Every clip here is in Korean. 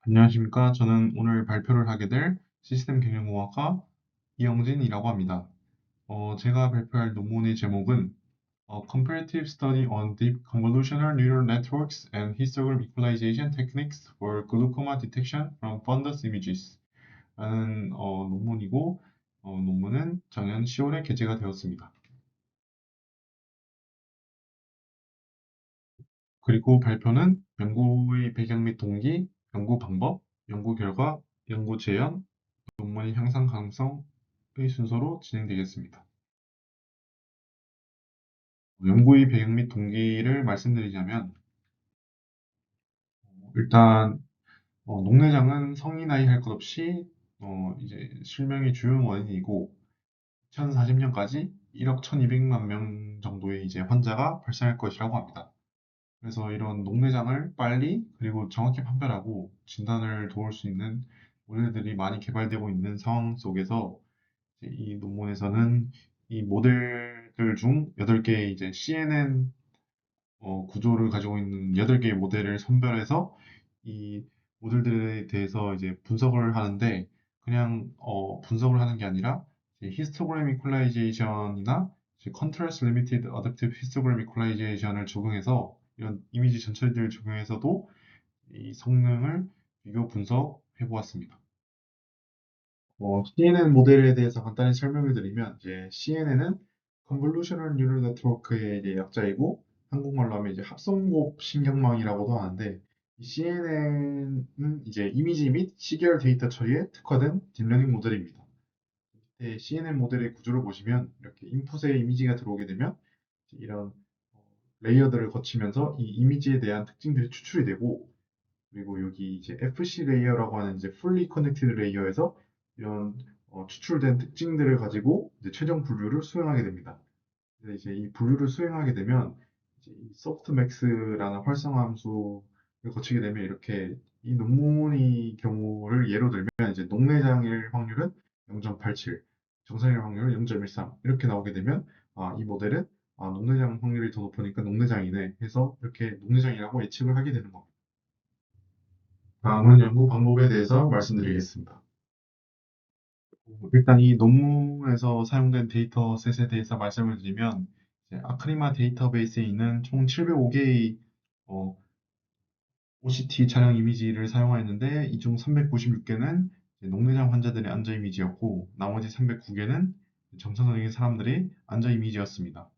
안녕하십니까. 저는 오늘 발표를 하게 될 시스템 경영공학과 이영진이라고 합니다. 제가 발표할 논문의 제목은 Comparative Study on Deep Convolutional Neural Networks and Histogram Equalization Techniques for Glaucoma Detection from Fundus Images 라는 논문이고, 논문은 작년 10월에 게재가 되었습니다. 그리고 발표는 연구의 배경 및 동기, 연구 방법, 연구 결과, 연구 재현, 논문의 향상 가능성의 순서로 진행되겠습니다. 연구의 배경 및 동기를 말씀드리자면, 일단 녹내장은 성인 나이 할 것 없이 이제 실명의 주요 원인이고 2040년까지 1억 1200만 명 정도의 이제 환자가 발생할 것이라고 합니다. 그래서 이런 녹내장을 빨리 그리고 정확히 판별하고 진단을 도울 수 있는 모델들이 많이 개발되고 있는 상황 속에서 이제 이 논문에서는 이 모델들 중 8개의 이제 CNN 구조를 가지고 있는 8개의 모델을 선별해서 이 모델들에 대해서 이제 분석을 하는데 그냥 분석을 하는 게 아니라 히스토그램 이퀄라이제이션이나 컨트라스트 리미티드 어댑티브 히스토그램 이퀄라이제이션을 적용해서 이런 이미지 전체들을 적용해서도 이 성능을 비교 분석해 보았습니다. CNN 모델에 대해서 간단히 설명을 드리면, 이제 CNN은 Convolutional Neural Network의 이제 약자이고, 한국말로 하면 이제 합성곱 신경망이라고도 하는데, 이 CNN은 이제 이미지 및 시계열 데이터 처리에 특화된 딥러닝 모델입니다. 이때 CNN 모델의 구조를 보시면, 이렇게 인풋에 이미지가 들어오게 되면, 이런 레이어들을 거치면서 이 이미지에 대한 특징들이 추출이 되고, 그리고 여기 이제 FC 레이어라고 하는 이제 fully connected 레이어에서 이런 추출된 특징들을 가지고 이제 최종 분류를 수행하게 됩니다. 그래서 이제 이 분류를 수행하게 되면 이제 이 softmax라는 활성화 함수를 거치게 되면 이렇게 이 논문의 경우를 예로 들면 이제 녹내장일 확률은 0.87, 정상일 확률은 0.13 이렇게 나오게 되면 이 모델은 녹내장 확률이 더 높으니까 녹내장이네 해서 이렇게 녹내장이라고 예측을 하게 되는 겁니다. 다음은 연구 방법에 대해서 말씀드리겠습니다. 일단 이 논문에서 사용된 데이터셋에 대해서 말씀을 드리면, 이제 아크리마 데이터베이스에 있는 총 705개의 OCT 촬영 이미지를 사용하였는데, 이 중 396개는 녹내장 환자들의 앉아 이미지였고, 나머지 309개는 정상적인 사람들의 앉아 이미지였습니다.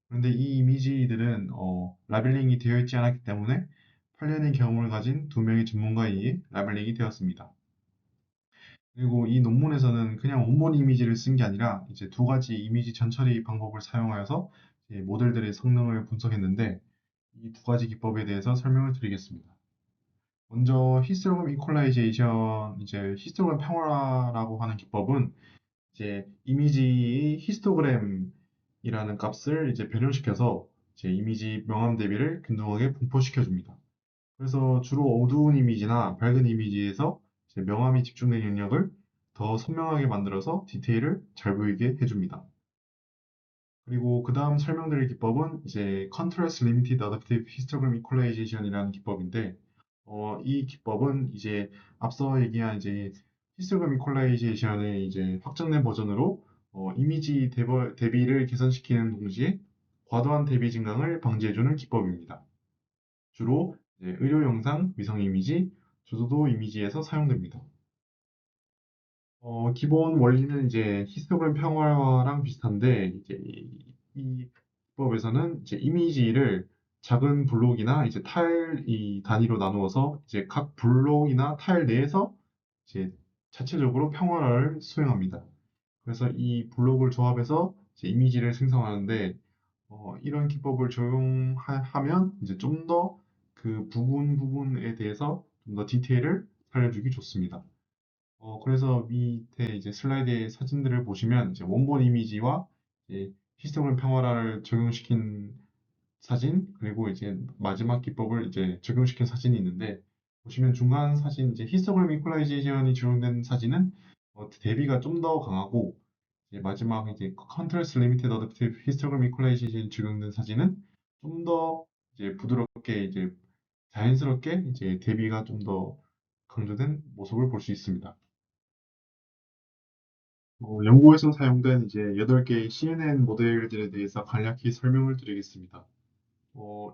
그런데 이 이미지들은 라벨링이 되어 있지 않았기 때문에 8년의 경험을 가진 2명의 전문가에 의해 라벨링이 되었습니다. 그리고 이 논문에서는 그냥 원본 이미지를 쓴 게 아니라 이제 두 가지 이미지 전처리 방법을 사용하여서 이제 모델들의 성능을 분석했는데 이 두 가지 기법에 대해서 설명을 드리겠습니다. 먼저 히스토그램 이퀄라이제이션, 이제 히스토그램 평화라고 하는 기법은 이제 이미지의 히스토그램이라는 값을 이제 변형시켜서 이제 이미지 명암 대비를 균등하게 분포시켜 줍니다. 그래서 주로 어두운 이미지나 밝은 이미지에서 이제 명암이 집중된 영역을 더 선명하게 만들어서 디테일을 잘 보이게 해줍니다. 그리고 그 다음 설명드릴 기법은 이제 Contrast Limited Adaptive Histogram Equalization이라는 기법인데, 이 기법은 이제 앞서 얘기한 이제 히스토그램 이퀄라이제이션의 이제 확장된 버전으로 이미지 대비를 개선시키는 동시에 과도한 대비 증강을 방지해주는 기법입니다. 주로 이제 의료 영상, 위성 이미지, 조도도 이미지에서 사용됩니다. 기본 원리는 이제 히스토그램 평활화랑 비슷한데 이제 이 기법에서는 이제 이미지를 작은 블록이나 이제 타일 단위로 나누어서 이제 각 블록이나 타일 내에서 이제 자체적으로 평활화를 수행합니다. 그래서 이 블록을 조합해서 이제 이미지를 생성하는데 이런 기법을 적용하면 이제 좀 더 그 부분에 대해서 좀 더 디테일을 살려주기 좋습니다. 그래서 밑에 이제 슬라이드의 사진들을 보시면 이제 원본 이미지와 이제 히스토그램 평화를 적용시킨 사진, 그리고 이제 마지막 기법을 이제 적용시킨 사진이 있는데, 보시면 중간 사진, 이제 히스토그램 이퀄라이제이션이 적용된 사진은 대비가 좀 더 강하고, 이제 마지막 이제 컨트라스트 리미티드 어댑티브 히스토그램 이퀄라이제이션이 적용된 사진은 좀 더 이제 부드럽게 이제 자연스럽게 이제 대비가 좀 더 강조된 모습을 볼 수 있습니다. 연구에서 사용된 이제 8개의 CNN 모델들에 대해서 간략히 설명을 드리겠습니다.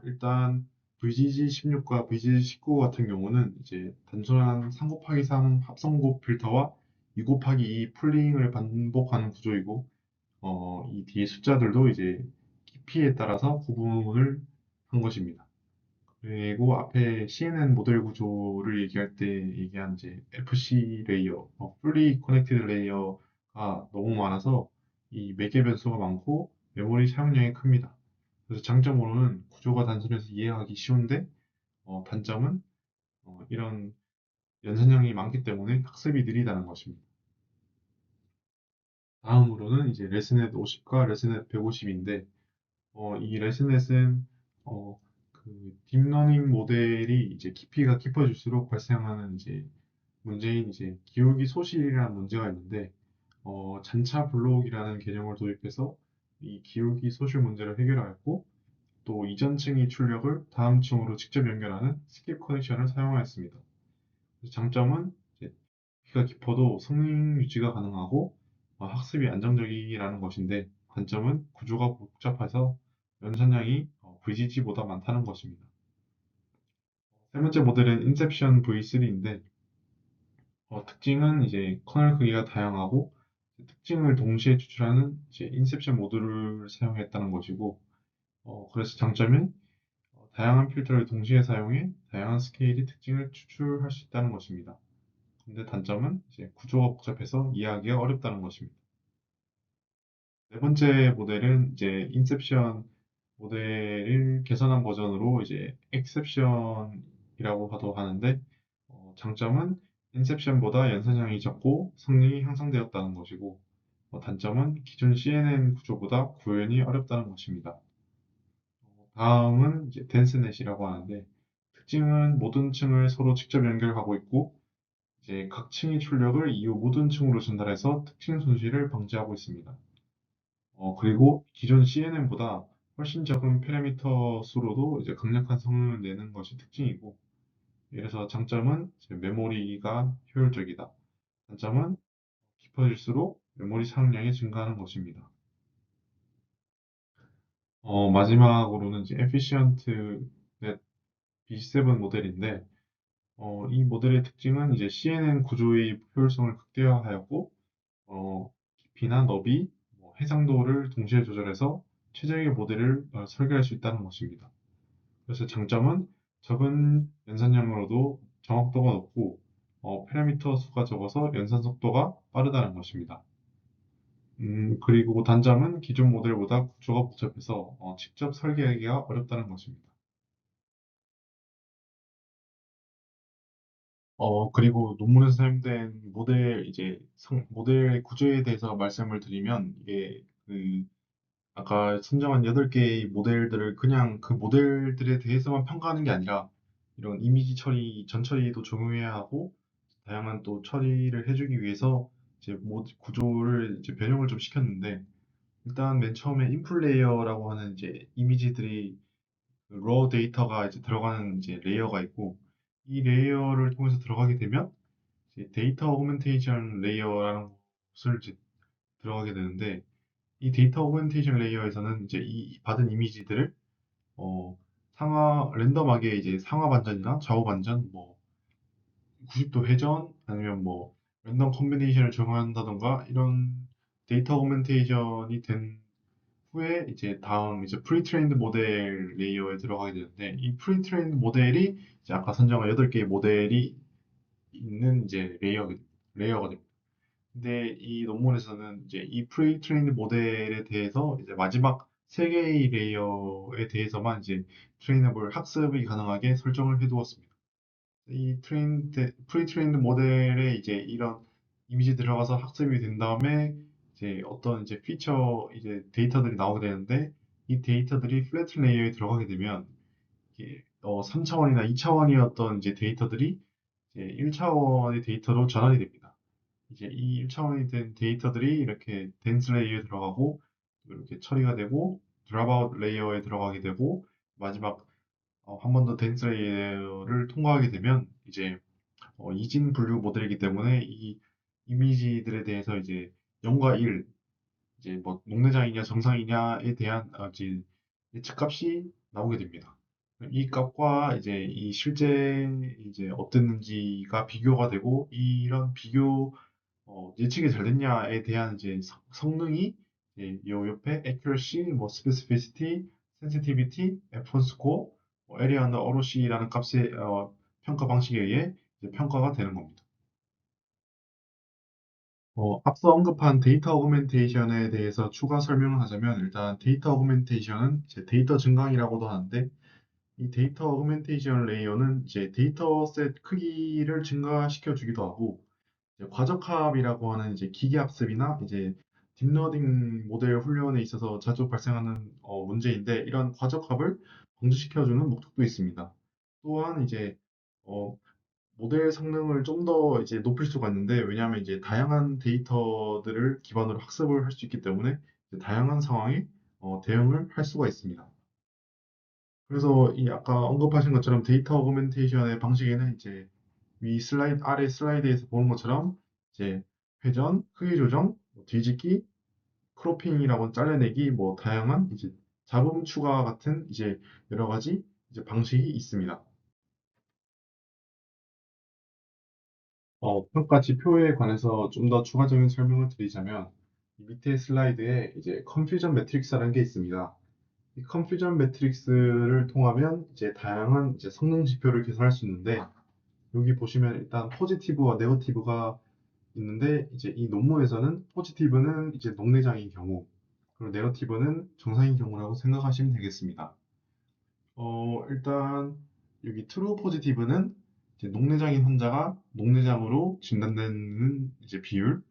일단 VGG16과 VGG19 같은 경우는 이제 단순한 3 곱하기 3 합성곱 필터와 2 곱하기 2 풀링을 반복하는 구조이고, 이 뒤에 숫자들도 이제 깊이에 따라서 구분을 한 것입니다. 그리고 앞에 CNN 모델 구조를 얘기할 때 얘기한 이제 FC 레이어, Fully Connected 레이어가 너무 많아서 이 매개 변수가 많고 메모리 사용량이 큽니다. 그래서 장점으로는 구조가 단순해서 이해하기 쉬운데, 단점은 이런 연산량이 많기 때문에 학습이 느리다는 것입니다. 다음으로는 이제 레스넷 50과 레스넷 150인데, 이 레스넷은 그 딥러닝 모델이 이제 깊이가 깊어질수록 발생하는 이제 문제인 이제 기울기 소실이라는 문제가 있는데, 잔차 블록이라는 개념을 도입해서 이 기울기 소실 문제를 해결하였고, 또 이전 층의 출력을 다음 층으로 직접 연결하는 스킵 커넥션을 사용하였습니다. 장점은 이제 깊이가 깊어도 성능 유지가 가능하고, 학습이 안정적이라는 것인데, 단점은 구조가 복잡해서 연산량이 VGG보다 많다는 것입니다. 세 번째 모델은 인셉션 V3인데, 특징은 이제 커널 크기가 다양하고 특징을 동시에 추출하는 이제 인셉션 모듈을 사용했다는 것이고, 그래서 장점은 다양한 필터를 동시에 사용해 다양한 스케일의 특징을 추출할 수 있다는 것입니다. 근데 단점은 이제 구조가 복잡해서 이해하기가 어렵다는 것입니다. 네 번째 모델은 이제 인셉션 모델을 개선한 버전으로 이제 엑셉션이라고 하도 하는데, 장점은 인셉션보다 연산량이 적고 성능이 향상되었다는 것이고, 단점은 기존 CNN 구조보다 구현이 어렵다는 것입니다. 다음은 이제 덴스넷이라고 하는데, 특징은 모든 층을 서로 직접 연결하고 있고, 이제 각 층의 출력을 이후 모든 층으로 전달해서 특징 손실을 방지하고 있습니다. 그리고 기존 CNN보다 훨씬 적은 파라미터 수로도 이제 강력한 성능을 내는 것이 특징이고, 그래서 장점은 이제 메모리가 효율적이다. 단점은 깊어질수록 메모리 사용량이 증가하는 것입니다. 마지막으로는 이제 Efficient Net B7 모델인데, 이 모델의 특징은 이제 CNN 구조의 효율성을 극대화하였고, 깊이나 너비, 해상도를 동시에 조절해서 최적의 모델을 설계할 수 있다는 것입니다. 그래서 장점은 적은 연산량으로도 정확도가 높고, 파라미터 수가 적어서 연산 속도가 빠르다는 것입니다. 그리고 단점은 기존 모델보다 구조가 복잡해서 직접 설계하기가 어렵다는 것입니다. 그리고 논문에서 사용된 모델, 이제 모델 구조에 대해서 말씀을 드리면, 이게 아까 선정한 8개의 모델들을 그냥 그 모델들에 대해서만 평가하는 게 아니라, 이런 이미지 처리, 전 처리도 적용해야 하고, 다양한 또 처리를 해주기 위해서 이제 구조를 이제 변형을 좀 시켰는데, 일단 맨 처음에 인풋 레이어라고 하는 이제 이미지들이 로 데이터가 이제 들어가는 이제 레이어가 있고, 이 레이어를 통해서 들어가게 되면 이제 데이터 오그멘테이션 레이어라는 것을 이제 들어가게 되는데, 이 데이터 오그멘테이션 레이어에서는 이제 이 받은 이미지들을 랜덤하게 이제 상하 반전이나 좌우 반전, 90도 회전 아니면 랜덤 컨비네이션을 적용한다던가 이런 데이터 오그멘테이션이 된 후에 이제 다음 이제 프리트레인드 모델 레이어에 들어가게 되는데, 이 프리트레인드 모델이 이제 아까 선정한 8개의 모델이 있는 이제 레이어가 됩니다. 근데 이 논문에서는 이제 이 프리트레인드 모델에 대해서 이제 마지막 3개의 레이어에 대해서만 이제 트레이너블 학습이 가능하게 설정을 해두었습니다. 이 프리트레인드 모델에 이제 이런 이미지 들어가서 학습이 된 다음에 이제 어떤 이제 피처 이제 데이터들이 나오게 되는데, 이 데이터들이 플래튼 레이어에 들어가게 되면 이게 3차원이나 2차원이었던 이제 데이터들이 이제 1차원의 데이터로 전환이 됩니다. 이제 이 1차원이 된 데이터들이 이렇게 덴스 레이어에 들어가고, 이렇게 처리가 되고, 드랍아웃 레이어에 들어가게 되고, 마지막 한 번 더 덴스 레이어를 통과하게 되면 이제 이진 분류 모델이기 때문에 이 이미지들에 대해서 이제 0과 1, 이제 뭐 녹내장이냐 정상이냐에 대한 이제 예측값이 나오게 됩니다. 이 값과 이제 이 실제 이제 어땠는지가 비교가 되고 이런 비교 예측이 잘 됐냐에 대한 이제 성능이 이제 요 옆에 accuracy, 뭐 specificity, sensitivity, F1 score, 뭐 area under ROC라는 값의 평가 방식에 의해 이제 평가가 되는 겁니다. 앞서 언급한 데이터 어그멘테이션에 대해서 추가 설명을 하자면 일단 데이터 어그멘테이션은 이제 데이터 증강이라고도 하는데 이 데이터 어그멘테이션 레이어는 이제 데이터셋 크기를 증가시켜 주기도 하고 이제 과적합이라고 하는 이제 기계학습이나 이제 딥러닝 모델 훈련에 있어서 자주 발생하는 문제인데 이런 과적합을 방지시켜주는 목적도 있습니다. 또한 이제 어, 모델 성능을 좀 더 이제 높일 수가 있는데 왜냐하면 이제 다양한 데이터들을 기반으로 학습을 할 수 있기 때문에 이제 다양한 상황에 대응을 할 수가 있습니다. 그래서 이 아까 언급하신 것처럼 데이터 어그멘테이션의 방식에는 이제 위 슬라이드 아래 슬라이드에서 보는 것처럼 이제 회전, 크기 조정, 뭐 뒤집기, 크로핑이라고 잘라내기, 뭐 다양한 이제 잡음 추가 같은 이제 여러 가지 이제 방식이 있습니다. 평가 지표에 관해서 좀 더 추가적인 설명을 드리자면 이 밑에 슬라이드에 이제 컨퓨전 매트릭스라는 게 있습니다. 이 컨퓨전 매트릭스를 통하면 이제 다양한 이제 성능 지표를 계산할 수 있는데 여기 보시면 일단 포지티브와 네거티브가 있는데 이제 이 논문에서는 포지티브는 이제 녹내장인 경우 그리고 네거티브는 정상인 경우라고 생각하시면 되겠습니다. 일단 여기 트루 포지티브는 이제 녹내장인 환자가 녹내장으로 진단되는 이제 비율,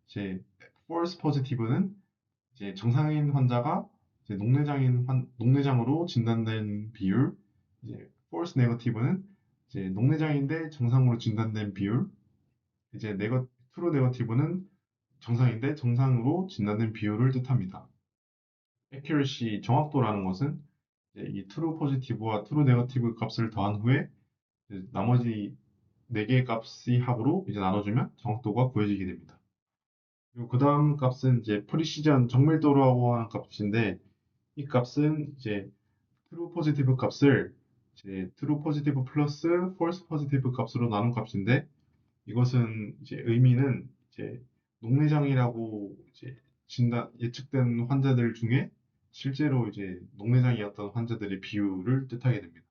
이제 false positive는 이제 정상인 환자가 이제 녹내장으로 진단된 비율, 이제 false negative는 이제 녹내장인데 정상으로 진단된 비율, 이제 트루 네거티브는 정상인데 정상으로 진단된 비율을 뜻합니다. accuracy 정확도라는 것은 이제 이 true positive와 true negative 값을 더한 후에 이제 나머지 4개의 값의 합으로 이제 나눠주면 정확도가 구해지게 됩니다. 그리고 그 다음 값은 이제 precision 정밀도라고 하는 값인데 이 값은 이제 true positive 값을 이제 true positive 플러스 false positive 값으로 나눈 값인데 이것은 이제 의미는 이제 녹내장이라고 이제 예측된 환자들 중에 실제로 이제 녹내장이었던 환자들의 비율을 뜻하게 됩니다.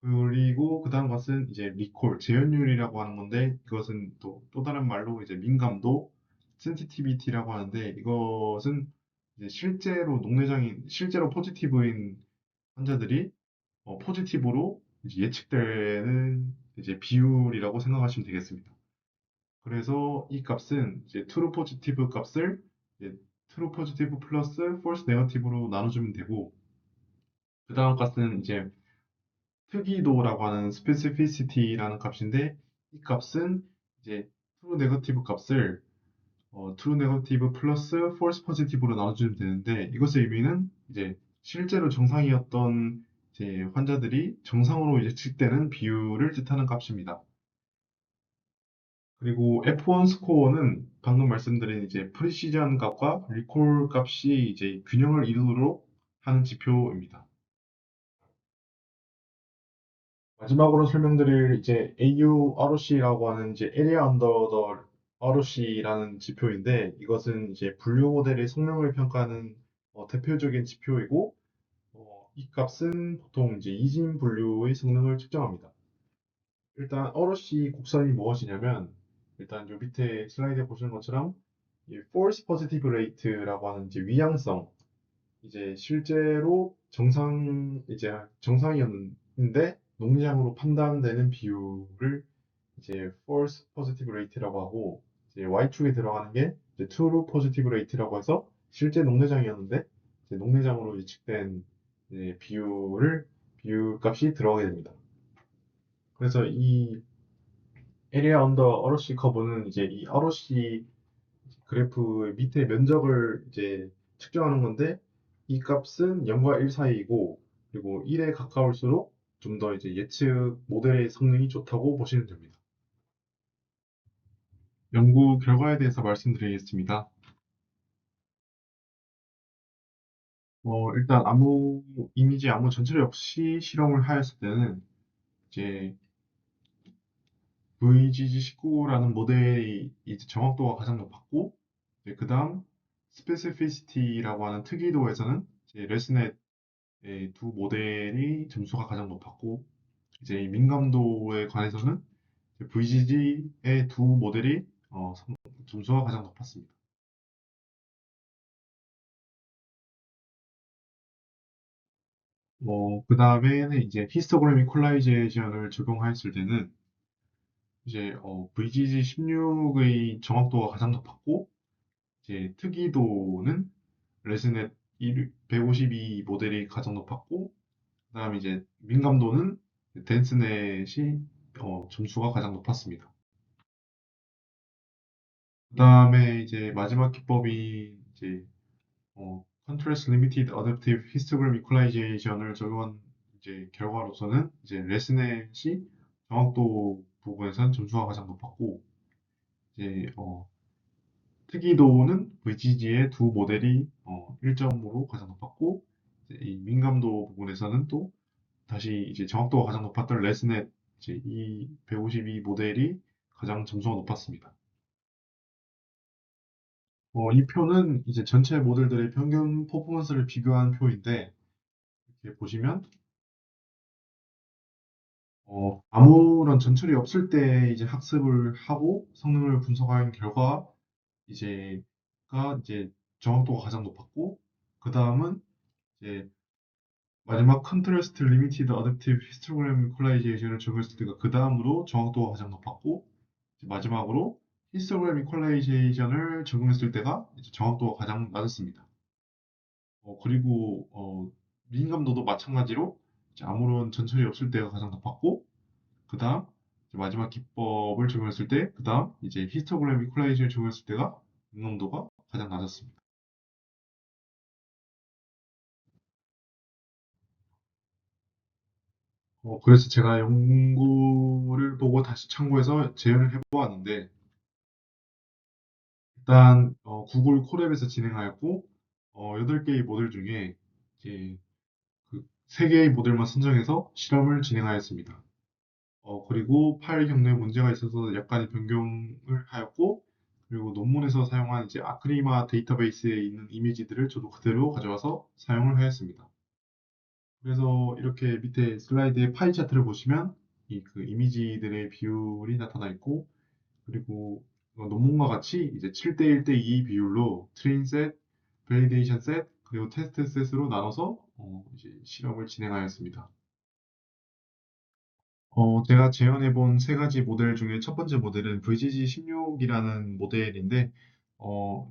그리고 그 다음 것은 이제 리콜, 재현율이라고 하는 건데 이것은 또 다른 말로 이제 민감도, 센시티비티라고 하는데 이것은 이제 실제로 포지티브인 환자들이 포지티브로 이제 예측되는 이제 비율이라고 생각하시면 되겠습니다. 그래서 이 값은 이제 true positive 값을 이제 true positive 플러스 false negative로 나눠주면 되고 그 다음 값은 이제 특이도라고 하는 specificity라는 값인데 이 값은 이제 true negative 값을 true negative 플러스 false positive로 나눠주면 되는데 이것의 의미는 이제 실제로 정상이었던 이제 환자들이 정상으로 예측되는 비율을 뜻하는 값입니다. 그리고 F1 스코어는 방금 말씀드린 이제 프리시전 값과 리콜 값이 이제 균형을 이루도록 하는 지표입니다. 마지막으로 설명드릴 이제 AUROC라고 하는 이제 Area Under the ROC라는 지표인데 이것은 이제 분류 모델의 성능을 평가하는 대표적인 지표이고 이 값은 보통 이제 이진 분류의 성능을 측정합니다. 일단 ROC 곡선이 무엇이냐면 일단 요 밑에 슬라이드에 보시는 것처럼 이 false positive rate라고 하는 이제 위향성 이제 실제로 정상이었는데 농장으로 판단되는 비율을 이제 false positive rate라고 하고 이제 Y축에 들어가는 게 이제 true positive rate라고 해서 실제 녹내장이었는데 이제 녹내장으로 예측된 이제 비율값이 들어가게 됩니다. 그래서 이 area under ROC 커브는 이제 이 ROC 그래프의 밑에 면적을 이제 측정하는 건데 이 값은 0과 1 사이이고 그리고 1에 가까울수록 좀 더 이제 예측 모델의 성능이 좋다고 보시면 됩니다. 연구 결과에 대해서 말씀드리겠습니다. 일단 이미지 아무 전체를 없이 실험을 하였을 때는 이제 VGG19라는 모델이 이제 정확도가 가장 높았고, 그 다음 스페시피시티라고 하는 특이도에서는 이제 레스넷의 두 모델이 점수가 가장 높았고, 이제 이 민감도에 관해서는 VGG의 두 모델이 점수가 가장 높았습니다. 그 다음에는 이제 히스토그램 이퀄라이제이션을 적용하였을 때는 이제 VGG16의 정확도가 가장 높았고, 이제 특이도는 레스넷 152 모델이 가장 높았고, 그다음에 이제 민감도는 덴스넷이 점수가 가장 높았습니다. 그다음에 이제 마지막 기법이 이제 Contrast Limited Adaptive Histogram Equalization을 적용한 이제 결과로서는 이제 레스넷이 정확도 부분에서는 점수가 가장 높았고, 이제 특이도는 VGG의 두 모델이 1점으로 가장 높았고, 이제 이 민감도 부분에서는 또 다시 이제 정확도가 가장 높았던 레스넷 이제 이 152 모델이 가장 점수가 높았습니다. 이 표는 이제 전체 모델들의 평균 퍼포먼스를 비교한 표인데, 이렇게 보시면 아무런 전철이 없을 때 이제 학습을 하고 성능을 분석한 결과 이제 정확도가 가장 높았고, 그 다음은 이제 마지막 컨트라스트 리미티드 어댑티브 히스토그램 이퀄라이제이션을 적용했을 때가 그 다음으로 정확도가 가장 높았고, 이제 마지막으로 히스토그램 이퀄라이제이션을 적용했을 때가 이제 정확도가 가장 낮았습니다. 그리고 민감도도 마찬가지로 이제 아무런 전철이 없을 때가 가장 높았고, 그 다음 마지막 기법을 적용했을 때, 그 다음 이제 히스토그램 이퀄라이제이션을 적용했을 때가 민감도가 가장 낮았습니다. 그래서 제가 연구를 보고 다시 참고해서 재현을 해보았는데, 일단 구글 콜앱에서 진행하였고, 8개의 모델 중에 이제 그 3개의 모델만 선정해서 실험을 진행하였습니다. 그리고 파일 경로에 문제가 있어서 약간의 변경을 하였고, 그리고 논문에서 사용한 이제 아크리마 데이터베이스에 있는 이미지들을 저도 그대로 가져와서 사용을 하였습니다. 그래서 이렇게 밑에 슬라이드의 파이 차트를 보시면 이 그 이미지들의 비율이 나타나 있고, 그리고 논문과 같이 이제 7대 1대 2 비율로 트레인 셋, 밸리데이션 셋, 그리고 테스트 셋으로 나눠서 이제 실험을 진행하였습니다. 제가 재현해 본 세 가지 모델 중에 첫 번째 모델은 VGG16이라는 모델인데,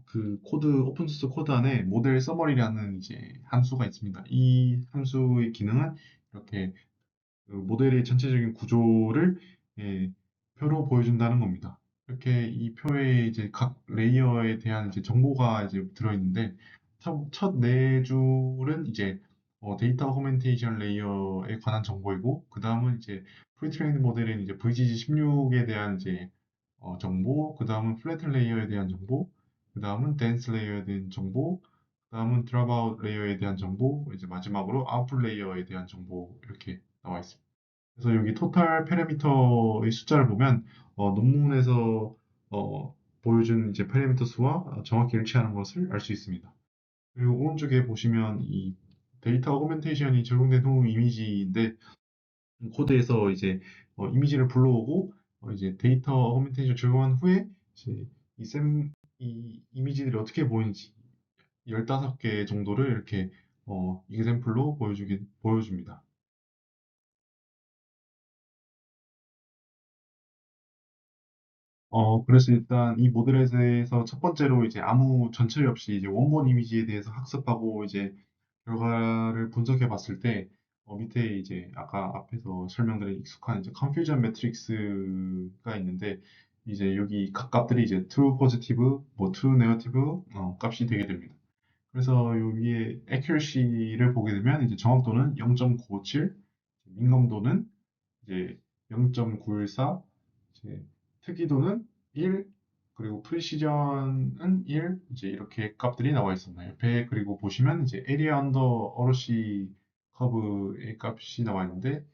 그 오픈소스 코드 안에 모델 서머리라는 이제 함수가 있습니다. 이 함수의 기능은 이렇게 그 모델의 전체적인 구조를 표로 보여준다는 겁니다. 이렇게 이 표에 이제 각 레이어에 대한 이제 정보가 이제 들어있는데, 첫 네 줄은 이제 데이터 허멘테이션 레이어에 관한 정보이고, 그 다음은 이제 프리트레이닝 모델인 이제 VGG16에 대한 이제 정보, 그 다음은 플래튼 레이어에 대한 정보, 그 다음은 덴스 레이어에 대한 정보, 그 다음은 드랍아웃 레이어에 대한 정보, 이제 마지막으로 아웃풋 레이어에 대한 정보 이렇게 나와 있습니다. 그래서 여기 토탈 파라미터의 숫자를 보면 논문에서 보여준 이제 파라미터 수와 정확히 일치하는 것을 알 수 있습니다. 그리고 오른쪽에 보시면 이 데이터 어그멘테이션이 적용된 후 이미지인데, 코드에서 이제 이미지를 불러오고 이제 데이터 어그멘테이션 적용한 후에 이제 이 이미지들이 어떻게 보이는지 15개 정도를 이렇게 이그샘플로 보여줍니다. 그래서 일단 이 모델에 대해서 첫 번째로 이제 아무 전처리 없이 이제 원본 이미지에 대해서 학습하고 이제 결과를 분석해 봤을 때, 밑에 이제 아까 앞에서 설명드린 익숙한 이제 컨퓨전 매트릭스가 있는데, 이제 여기 각 값들이 이제 true positive, 뭐 true negative 값이 되게 됩니다. 그래서 여기에 accuracy를 보게 되면 이제 정확도는 0.957, 민감도는 이제 0.914, 이제 특이도는 1, 그리고 프리시전은 1, 이제 이렇게 값들이 나와 있었나요? 옆에 그리고 보시면 이제 에리아 언더 어로시 커브의 값이 나와 있는데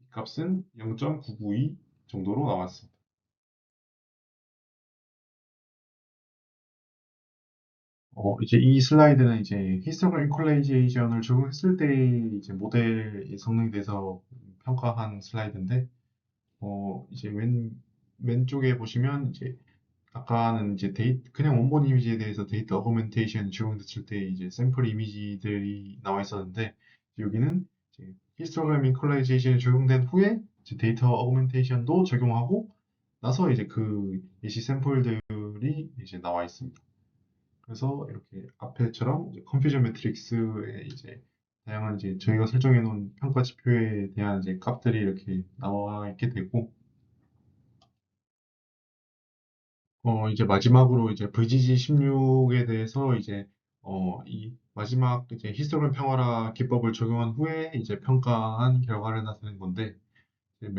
이 값은 0.992 정도로 나왔습니다. 이제 이 슬라이드는 이제 히스토그램 이퀄라이제이션을 적용했을 때 이제 모델의 성능에 대해서 평가한 슬라이드인데, 이제 왼쪽에 보시면 이제 아까는 이제 그냥 원본 이미지에 대해서 데이터 어그멘테이션 적용됐을 때 이제 샘플 이미지들이 나와 있었는데, 여기는 이제 히스토그램 이퀄라이제이션이 적용된 후에 이제 데이터 어그멘테이션도 적용하고 나서 이제 그 예시 샘플들이 이제 나와 있습니다. 그래서 이렇게 앞에처럼 이제 컨퓨전 매트릭스에 이제 다양한 이제 저희가 설정해 놓은 평가 지표에 대한 이제 값들이 이렇게 나와 있게 되고, 이제 마지막으로 이제 VGG16에 대해서 이제 이 마지막 이제 히스토그램 평화라 기법을 적용한 후에 이제 평가한 결과를 나타낸 건데, 이제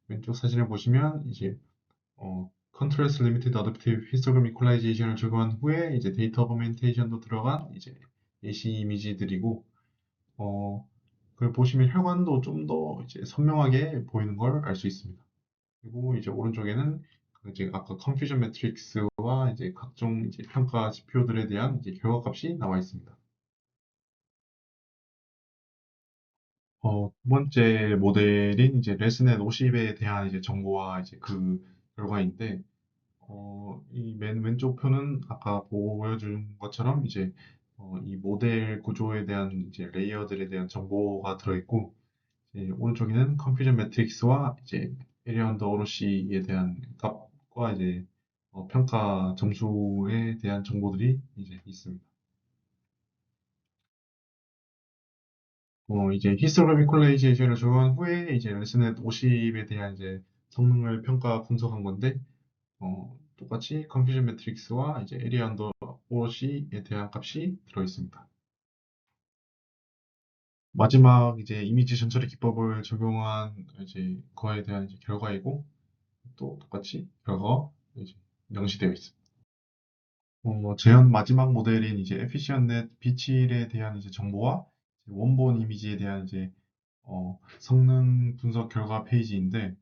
왼쪽 사진을 보시면 이제 컨트레스트 리미티드 어댑티브 히스토그램 이퀄라이제이션을 적용한 후에 이제 데이터 어그멘테이션도 들어간 이제 예시 이미지들이고, 어, 그걸 보시면 혈관도 좀 더 이제 선명하게 보이는 걸 알 수 있습니다. 그리고 이제 오른쪽에는 그 이제 아까 컨퓨전 매트릭스와 이제 각종 이제 평가 지표들에 대한 이제 결과값이 나와 있습니다. 두 번째 모델인 이제 레슨넷 50에 대한 이제 정보와 이제 그 결과인데, 이 맨 왼쪽 표는 아까 보여준 것처럼 이제 이 모델 구조에 대한 이제 레이어들에 대한 정보가 들어있고, 이제 오른쪽에는 컨퓨전 매트릭스와 이제 에리아 언더 오롯이에 대한 값과 이제 평가 점수에 대한 정보들이 이제 있습니다. 이제 히스토그램 이퀄라이제이션을 적용한 후에 이제 레슨넷 50에 대한 이제 성능을 평가 분석한 건데, 똑같이 컨퓨전 매트릭스와 이제 에리아 언더 오롯이에 대한 값이 들어 있습니다. 마지막 이제 이미지 전처리 기법을 적용한 이제 거에 대한 이제 결과이고, 또 똑같이 결과가 이제 명시되어 있습니다. 제현 마지막 모델인 이제 에피시언넷 B7에 대한 이제 정보와 이제 원본 이미지에 대한 이제 성능 분석 결과 페이지인데,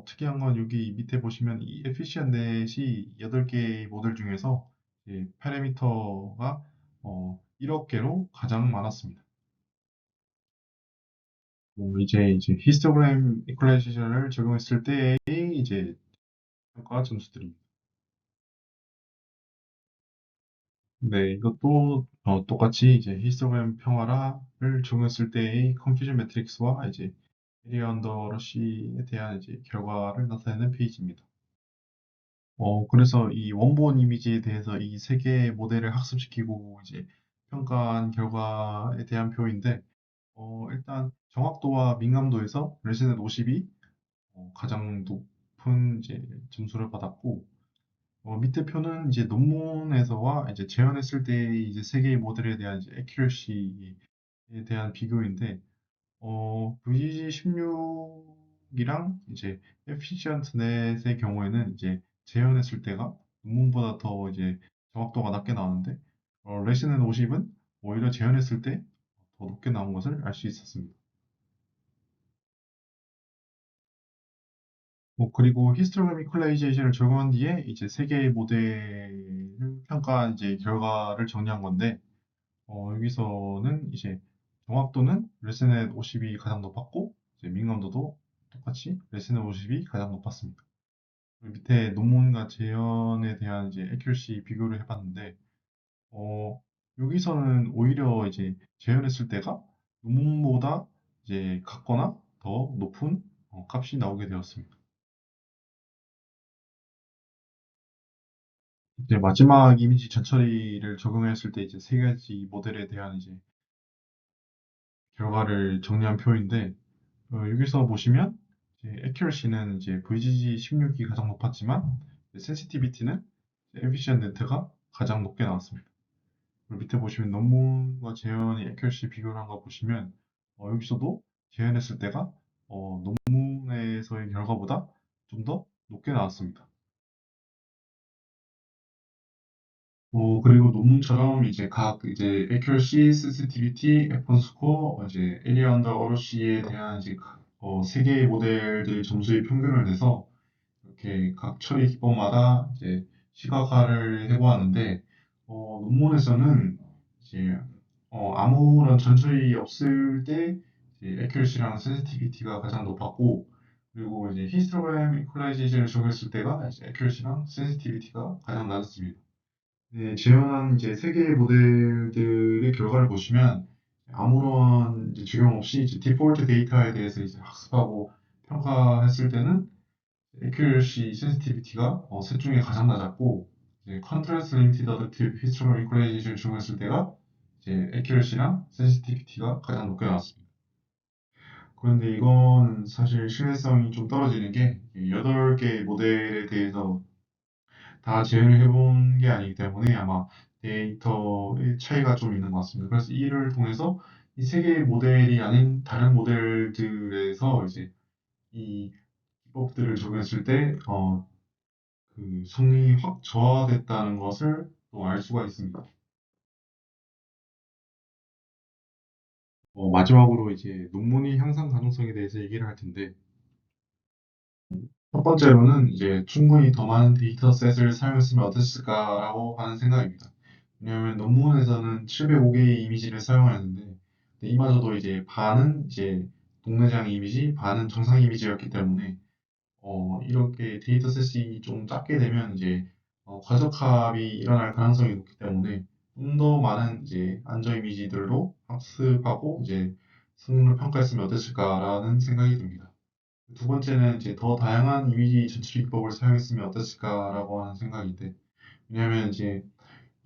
특이한 건 여기 밑에 보시면 이 에피시언넷이 8개의 모델 중에서 이제 파라미터가 1억 개로 가장 많았습니다. 이제 히스토그램 이퀄라이제이션을 적용했을 때의 이제 평가 점수들입니다. 네, 이것도 똑같이 이제 히스토그램 평화라를 적용했을 때의 컨퓨전 매트릭스와 이제 에리어 언더 러시에 대한 이제 결과를 나타내는 페이지입니다. 그래서 이 원본 이미지에 대해서 이 세 개의 모델을 학습시키고 이제 평가한 결과에 대한 표인데, 일단 정확도와 민감도에서 레슨넷 50이 가장 높은 이제 점수를 받았고, 밑에 표는 이제 논문에서와 이제 재현했을 때 이제 세 개의 모델에 대한 이제 accuracy에 대한 비교인데, VGG16이랑 이제 efficient넷의 경우에는 이제 재현했을 때가 논문보다 더 이제 정확도가 낮게 나오는데, 레슨넷 50은 오히려 재현했을 때 더 높게 나온 것을 알 수 있었습니다. 그리고 히스토그램 이퀄라이제이션을 적용한 뒤에 이제 세 개의 모델을 평가한 이제 결과를 정리한 건데, 여기서는 이제 정확도는 레슨넷 50이 가장 높았고, 이제 민감도도 똑같이 레슨넷 50이 가장 높았습니다. 그리고 밑에 논문과 재현에 대한 이제 accuracy 비교를 해봤는데, 어, 여기서는 오히려 이제 재현했을 때가 논문보다 이제 같거나 더 높은 값이 나오게 되었습니다. 이제 마지막 이미지 전처리를 적용했을 때 이제 세 가지 모델에 대한 이제 결과를 정리한 표인데, 여기서 보시면 이제 accuracy는 이제 VGG16이 가장 높았지만 sensitivity는 efficient net가 가장 높게 나왔습니다. 그리고 밑에 보시면 논문과 재현의 accuracy 비교를 한 거 보시면 여기서도 재현했을 때가 논문에서의 결과보다 좀 더 높게 나왔습니다. 그리고 논문처럼 이제 각 이제 accuracy, sensitivity, F1 스코어, 이제 area under ROC에 대한 이제 세 개의 모델들이 점수의 평균을 내서 이렇게 각 처리 기법마다 이제 시각화를 해보았는데, 논문에서는 이제 아무런 전처리 없을 때 이제 accuracy랑 sensitivity가 가장 높았고, 그리고 이제 histogram equalization을 적용했을 때가 이제 accuracy랑 sensitivity가 가장 낮았습니다. 네, 재현한 이제 세 개의 모델들의 결과를 보시면 아무런 이제 적용 없이 이제 디폴트 데이터에 대해서 이제 학습하고 평가했을 때는 accuracy, sensitivity가 셋 중에 가장 낮았고, 이제 contrast limited adaptive histogram equalization을 적용했을 때가 이제 accuracy랑 sensitivity가 가장 높게 나왔습니다. 그런데 이건 사실 신뢰성이 좀 떨어지는 게 8개의 모델에 대해서 다 재현을 해본 게 아니기 때문에 아마 데이터의 차이가 좀 있는 것 같습니다. 그래서 이를 통해서 이 세 개의 모델이 아닌 다른 모델들에서 이제 이 기법들을 적용했을 때, 그 성능이 확 저하됐다는 것을 또 알 수가 있습니다. 마지막으로 이제 논문의 향상 가능성에 대해서 얘기를 할 텐데, 첫 번째로는 이제 충분히 더 많은 데이터셋을 사용했으면 어땠을까라고 하는 생각입니다. 왜냐하면 논문에서는 705개의 이미지를 사용하였는데, 근데 이마저도 이제 반은 이제 동영상 이미지, 반은 정상 이미지였기 때문에 이렇게 데이터셋이 좀 작게 되면 이제 과적합이 일어날 가능성이 높기 때문에 좀 더 많은 이제 안저 이미지들로 학습하고 이제 성능을 평가했으면 어땠을까라는 생각이 듭니다. 두 번째는 이제 더 다양한 이미지 전처리 기법을 사용했으면 어땠을까라고 하는 생각인데, 왜냐하면 이제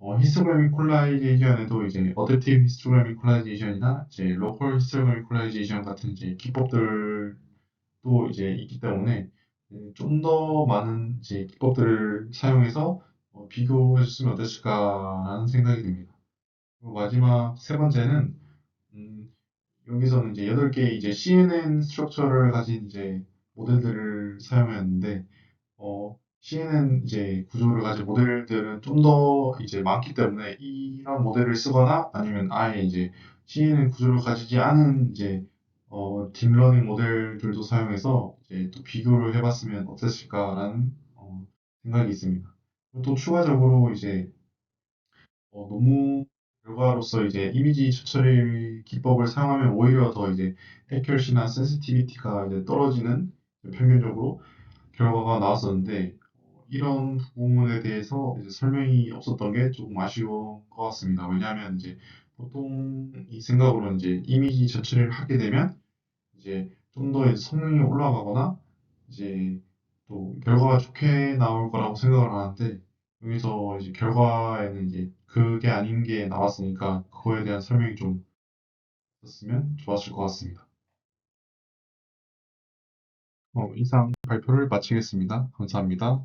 히스토그래믹 콜라이제이션에도 이제 어댑티브 히스토그래믹 콜라이제이션이나 이제 로컬 히스토그래믹 콜라이제이션 같은 이제 기법들도 이제 있기 때문에 좀 더 많은 이제 기법들을 사용해서 비교해 줬으면 어땠을까라는 생각이 듭니다. 그리고 마지막 세 번째는 음, 여기서는 이제 8개의 이제 CNN 스트럭처를 가진 이제 모델들을 사용했는데, CNN 이제 구조를 가진 모델들은 좀 더 이제 많기 때문에 이런 모델을 쓰거나 아니면 아예 이제 CNN 구조를 가지지 않은 이제 딥러닝 모델들도 사용해서 이제 또 비교를 해봤으면 어땠을까라는 생각이 있습니다. 그리고 또 추가적으로 이제 논문 결과로서 이제 이미지 처처리 기법을 사용하면 오히려 더 이제 accuracy나 sensitivity가 이제 떨어지는 평균적으로 결과가 나왔었는데, 이런 부분에 대해서 이제 설명이 없었던 게 조금 아쉬운 것 같습니다. 왜냐하면 이제 보통 이 생각으로는 이제 이미지 처리를 하게 되면 이제 좀 더 성능이 올라가거나 이제 또 결과가 좋게 나올 거라고 생각을 하는데, 여기서 이제 결과에는 이제 그게 아닌 게 나왔으니까 그거에 대한 설명이 좀 있었으면 좋았을 것 같습니다. 이상 발표를 마치겠습니다. 감사합니다.